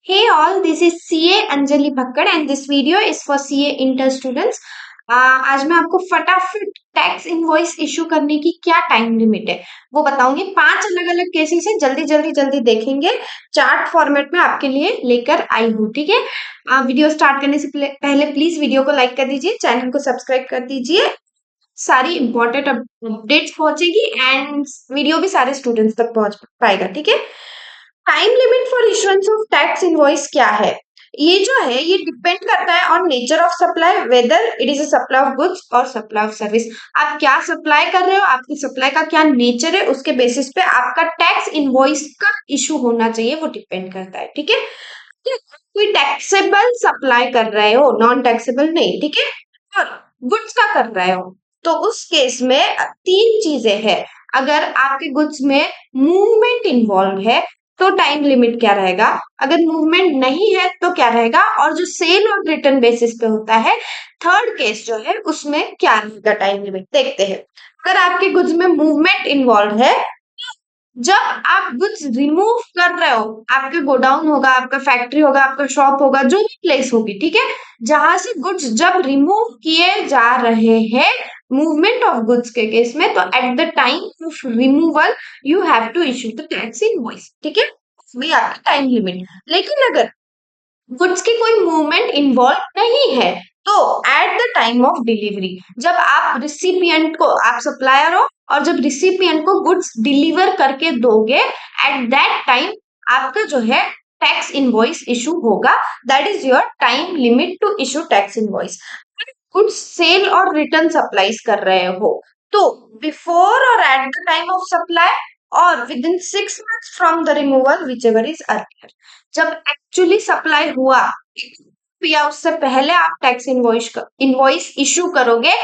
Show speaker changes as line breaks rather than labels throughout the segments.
Hey all, this is CA Anjali Bhakkad and this video is for CA inter students. आज मैं आपको फटाफट tax invoice issue करने की क्या टाइम लिमिट है वो बताऊंगी। 5 अलग अलग केसेस है, जल्दी जल्दी जल्दी देखेंगे। चार्ट फॉर्मेट में आपके लिए लेकर आई हूँ, ठीक है। वीडियो स्टार्ट करने से पहले प्लीज वीडियो को लाइक कर दीजिए, चैनल को सब्सक्राइब कर दीजिए। सारी इंपॉर्टेंट अपडेट्स पहुंचेगी एंड वीडियो भी सारे स्टूडेंट्स तक पहुंच पाएगा, ठीक है। Time limit for issuance of tax invoice क्या है? ये जो है ये डिपेंड करता है on nature of supply, whether it is a supply of goods और सप्लाई ऑफ सर्विस। आप क्या सप्लाई कर रहे हो, आपकी सप्लाई का क्या नेचर है, उसके बेसिस पे आपका टैक्स इनवॉइस का इशू होना चाहिए, वो डिपेंड करता है, ठीक है। कोई टैक्सेबल सप्लाई कर रहे हो, नॉन टैक्सेबल नहीं, ठीक है, और गुड्स का कर रहे हो, तो उस केस में तीन चीजें हैं। अगर आपके गुड्स में मूवमेंट इन्वॉल्व है तो टाइम लिमिट क्या रहेगा, अगर मूवमेंट नहीं है तो क्या रहेगा, और जो सेल और रिटर्न बेसिस पे होता है थर्ड केस जो है उसमें क्या रहेगा टाइम लिमिट, देखते हैं। अगर आपके गुड्स में मूवमेंट इन्वॉल्व है, जब आप गुड्स रिमूव कर रहे हो, आपके गोडाउन होगा, आपका फैक्ट्री होगा, आपका शॉप होगा, जो भी प्लेस होगी, ठीक है, जहां से गुड्स जब रिमूव किए जा रहे हैं, मूवमेंट ऑफ गुड्स के केस में, तो at the time of removal you have to issue the tax invoice, ठीक है। वही आपका टाइम लिमिट। लेकिन अगर गुड्स की कोई मूवमेंट इन्वॉल्व नहीं है, तो at the time of delivery, जब आप रिसिपिएंट को, आप सप्लायर हो और जब रिसिपिएंट को गुड्स डिलीवर करके दोगे, एट दैट टाइम आपका जो है टैक्स इनवॉइस इशू होगा। That is your time limit to issue tax invoice. Goods sale और रिटर्न सप्लाईज कर रहे हो, तो बिफोर और at the time of supply और within 6 months from the removal whichever is earlier, जब actually supply हुआ या उससे पहले आप टैक्स इनवॉइस इशू करोगे,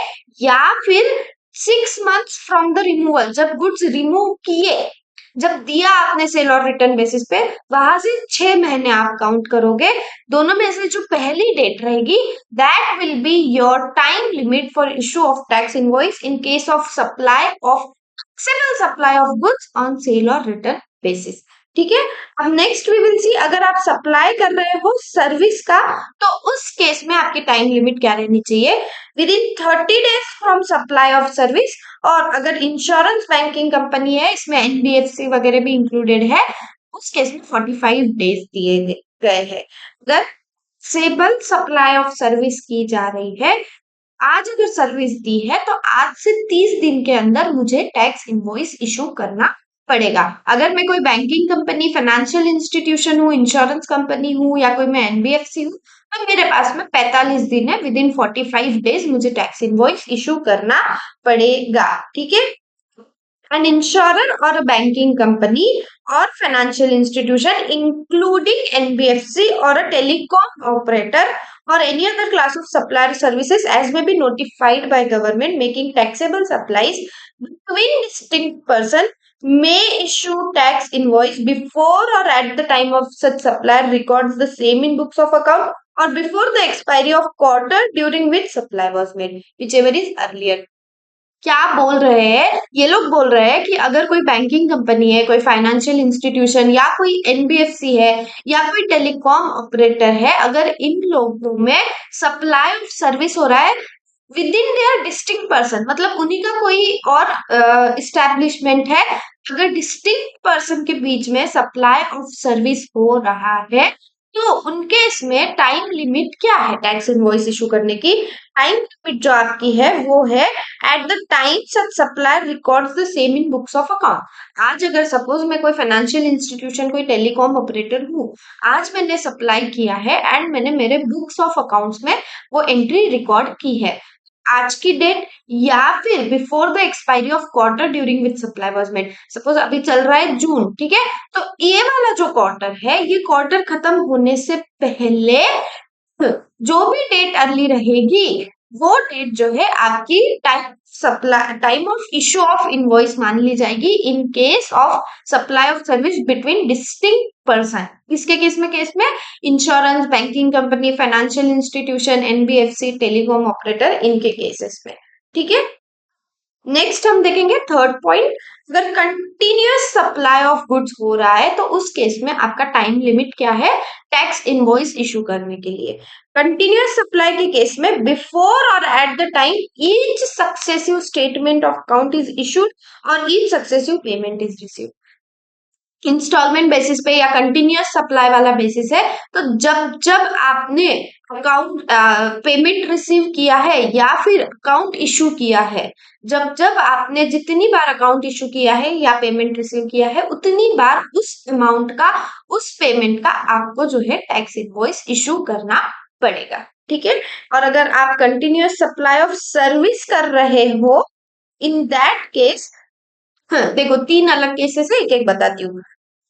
या फिर 6 months फ्रॉम द रिमूवल, जब गुड्स रिमूव किए, जब दिया आपने सेल और रिटर्न बेसिस पे, वहां से 6 महीने आप काउंट करोगे। दोनों में से जो पहली डेट रहेगी that will be your time limit for issue of tax invoice in case of supply of supply of goods on sale और रिटर्न बेसिस, ठीक है। अब नेक्स्ट वी विल सी, अगर आप सप्लाई कर रहे हो सर्विस का, तो उस केस में आपकी टाइम लिमिट क्या रहनी चाहिए, with in 30 days from supply of service. और अगर इंश्योरेंस बैंकिंग कंपनी है, इसमें एनबीएफसी वगैरह भी इंक्लूडेड है, उस केस में 45 days दिए गए हैं। अगर सेबल सप्लाई ऑफ सर्विस की जा रही है, आज अगर सर्विस दी है, तो आज से 30 दिन के अंदर मुझे टैक्स इनवॉइस इशू करना पड़ेगा। अगर मैं कोई बैंकिंग कंपनी, फाइनेंशियल इंस्टीट्यूशन हूँ, इंश्योरेंस कंपनी हूँ, या कोई मैं एनबीएफसी हूँ, तो मेरे पास में 45 दिन है, विद इन 45 days मुझे टैक्स इनवॉइस इशू करना पड़ेगा, ठीक है। An insurer or a banking company or financial institution including NBFC or a telecom operator or any other class of supplier services as may be notified by government making taxable supplies between distinct person may issue tax invoice before or at the time of such supplier records the same in books of account or before the expiry of quarter during which supply was made, whichever is earlier। क्या बोल रहे हैं ये लोग, बोल रहे हैं कि अगर कोई बैंकिंग कंपनी है, कोई फाइनेंशियल इंस्टीट्यूशन, या कोई एनबीएफसी है, या कोई टेलीकॉम ऑपरेटर है, अगर इन लोगों में सप्लाई ऑफ सर्विस हो रहा है with in their distinct person, मतलब उन्हीं का कोई और इस्टेब्लिशमेंट है, अगर डिस्टिंक्ट पर्सन के बीच में सप्लाई ऑफ सर्विस हो रहा है, तो उनके इसमें टाइम लिमिट क्या है टैक्स इनवॉइस इशू करने की। टाइम लिमिट जो आपकी है वो है eight the time such supplier records the same in books of account. आज अगर सपोज मैं कोई फाइनेंशियल इंस्टीट्यूशन, कोई टेलीकॉम ऑपरेटर हूँ, आज मैंने सप्लाई किया है एंड मैंने मेरे बुक्स ऑफ अकाउंट्स में वो एंट्री रिकॉर्ड की है, आज की डेट या फिर before the expiry of quarter during which supply was made. Suppose अभी चल रहा है जून, ठीक है, तो ये वाला जो क्वार्टर है, ये क्वार्टर खत्म होने से पहले जो भी डेट अर्ली रहेगी, वो डेट जो है आपकी time of issue of invoice मान ली जाएगी in case of supply of service between distinct person. किसके केस में insurance, banking company, financial institution, NBFC, telecom operator, इनके केसेस में, ठीक है। नेक्स्ट हम देखेंगे थर्ड पॉइंट, अगर कंटिन्यूअस सप्लाई ऑफ गुड्स हो रहा है तो उस केस में आपका टाइम लिमिट क्या है टैक्स इनवॉइस इशू करने के लिए। कंटिन्यूअस सप्लाई के केस में बिफोर और at the time each successive statement of account is issued और each successive payment is received. Instalment basis पे या कंटिन्यूअस सप्लाई वाला बेसिस है तो जब जब आपने अकाउंट पेमेंट रिसीव किया है या फिर अकाउंट इशू किया है, जब जब आपने जितनी बार अकाउंट इशू किया है या पेमेंट रिसीव किया है उतनी बार उस अमाउंट का उस पेमेंट का आपको जो है टैक्स इनवॉइस इशू करना पड़ेगा। ठीक है, और अगर आप कंटिन्यूअस सप्लाई ऑफ सर्विस कर रहे हो इन दैट केस, हाँ देखो तीन अलग केसेस है, एक एक बताती हूँ।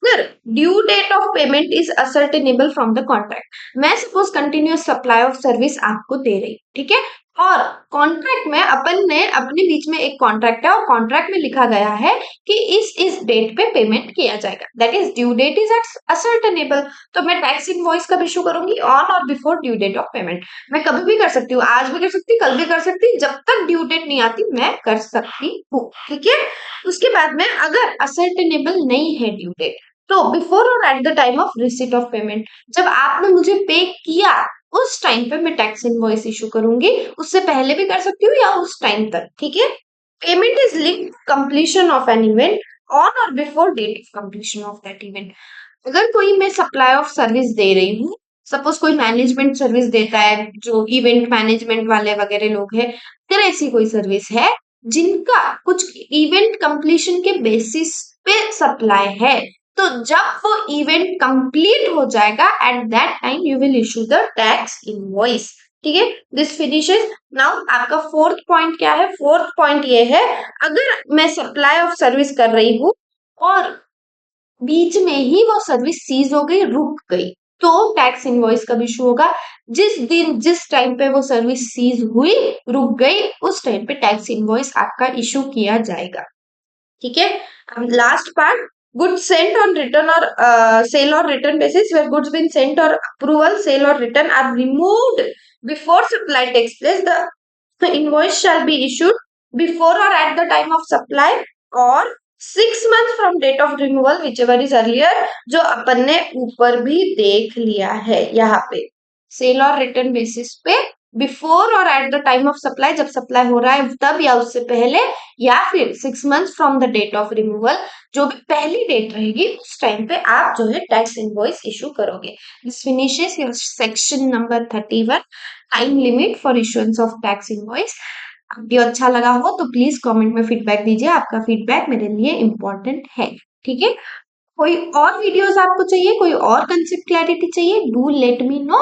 अगर due date of payment is ascertainable from the contract, मैं suppose continuous supply of service आपको दे रही, ठीक है, और कॉन्ट्रैक्ट में अपन ने अपने बीच में एक कॉन्ट्रैक्ट है और कॉन्ट्रैक्ट में लिखा गया है कि इस डेट पे पेमेंट किया जाएगा, that is due date is ascertainable, तो मैं टैक्स इनवॉइस कब इशू करूंगी ऑन और before due date of payment. मैं कभी भी कर सकती हूँ, आज भी कर सकती हूँ, कल भी कर सकती हूँ, जब तक ड्यू डेट नहीं आती मैं कर सकती हूँ। ठीक है, उसके बाद में अगर असर्टेनेबल नहीं है ड्यू डेट तो बिफोर और at the time of receipt of payment, जब आपने मुझे पे किया उस टाइम पे मैं टैक्स इनवॉइस इशू करूंगी, उससे पहले भी कर सकती हूँ या उस टाइम तक। ठीक है, payment is linked completion of an event on और before date of completion of that event. अगर कोई मैं सप्लाई ऑफ सर्विस दे रही हूँ, सपोज कोई मैनेजमेंट सर्विस देता है जो इवेंट मैनेजमेंट वाले वगैरह लोग हैं, अगर ऐसी कोई सर्विस है जिनका कुछ इवेंट कंप्लीशन के बेसिस पे सप्लाई है, तो जब वो इवेंट कंप्लीट हो जाएगा at that time you will issue the tax invoice. ठीक है, दिस फिनिशेस। नाउ आपका फोर्थ पॉइंट क्या है, फोर्थ पॉइंट ये है, अगर मैं सप्लाई ऑफ सर्विस कर रही हूँ और बीच में ही वो सर्विस सीज हो गई, रुक गई, तो टैक्स इनवॉइस कब इशू होगा, जिस दिन जिस टाइम पे वो सर्विस सीज हुई रुक गई उस टाइम पे टैक्स इनवॉइस आपका इशू किया जाएगा। ठीक है, अब last part, goods sent on return और सेल और return basis where goods been sent और अप्रूवल सेल और return are removed before supply takes place, the invoice shall be issued before और at the time of supply और 6 months from date of removal whichever is earlier, जो अपन ने ऊपर भी देख लिया है यहाँ पे, सेल और रिटर्न बेसिस पे बिफोर और at the time of supply, जब सप्लाई हो रहा है तब या उससे पहले, या फिर 6 months from the date of removal, जो भी पहली डेट रहेगी उस टाइम पे आप जो है टैक्स इनवॉइस इशू करोगे। This finishes your section number 31, time limit for issuance of tax invoice. Video अच्छा लगा हो तो प्लीज कमेंट में फीडबैक दीजिए, आपका फीडबैक मेरे लिए इम्पोर्टेंट है। ठीक है, कोई और वीडियोस आपको चाहिए, कोई और कंसेप्ट क्लैरिटी चाहिए, डू लेट मी नो,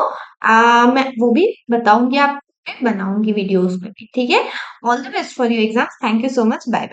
मैं वो भी बताऊंगी, आप बनाऊंगी वीडियोस में भी। ठीक है, all the best for your exams, thank you so much, bye bye.